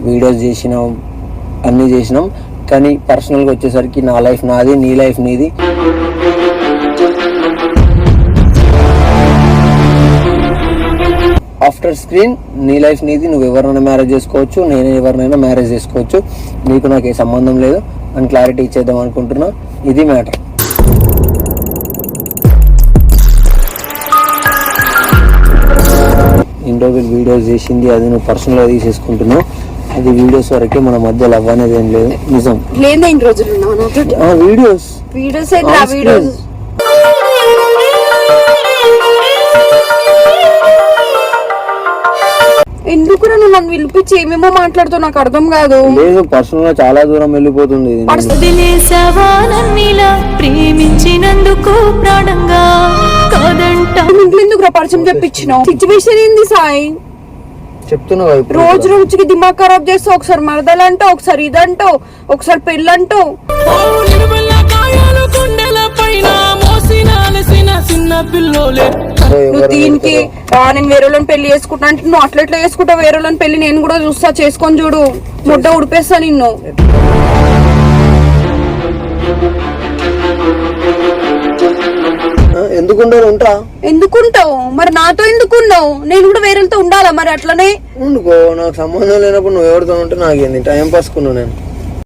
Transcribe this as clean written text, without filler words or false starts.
Videos చేసినాం, అన్నీ చేసినాం. కానీ పర్సనల్గా వచ్చేసరికి నా లైఫ్ నాది, నీ లైఫ్ నీది. ఆఫ్టర్ స్క్రీన్ నీ లైఫ్ నీది. నువ్వు ఎవరినైనా మ్యారేజ్ చేసుకోవచ్చు, నేను ఎవరినైనా మ్యారేజ్ చేసుకోవచ్చు. నీకు నాకు ఏ సంబంధం లేదు అని క్లారిటీ ఇచ్చేద్దాం అనుకుంటున్నా. ఇది మ్యాటర్. ఇన్ని రోజులు వీడియోస్ చేసింది అది నువ్వు పర్సనల్గా తీసేసుకుంటున్నావు. అది వీడియోస్ వరకే, మన మధ్య లవ్ అనేది ఏం లేదు. నిజం వీడియోస్ ఎందుకు నన్ను పిలిపించి ఏమేమో మాట్లాడుతూ నాకు అర్థం కాదు. లేదు, పర్సనల్ గా చాలా దూరం వెళ్ళిపోతుంది. ప్రేమించినందుకు ప్రాణంగా ఎందుకు పరిచయం చెప్పించినావు? సిచ్యువేషన్ ఏంది సాయి? చెప్తున్నావు రోజు రోజుకి దిమాగ్ ఖరాబ్ చేస్తావు. ఒకసారి మరదలంటావు, ఒకసారి ఇదంటావు, ఒకసారి పెళ్ళంటావు. నువ్వు దీనికి నేను వేరే వాళ్ళని పెళ్లి చేసుకుంటా అంటే నువ్వు అట్లా చేసుకుంటావు. వేరే వాళ్ళని పెళ్లి నేను కూడా చూస్తా, చేసుకొని చూడు, ముడ్డ ఉడిపేస్తా నిన్ను. ఎందుకుంటావు మరి? నాతో ఎందుకున్నావు? నేను కూడా వేరేతో ఉండాలా మరి? అట్లనే ఉండుకో, నాకు సంబంధం లేనప్పుడు నువ్వు ఎవరితో ఉంటే నాకేంది, టైం పాస్ కున్నావు నేను.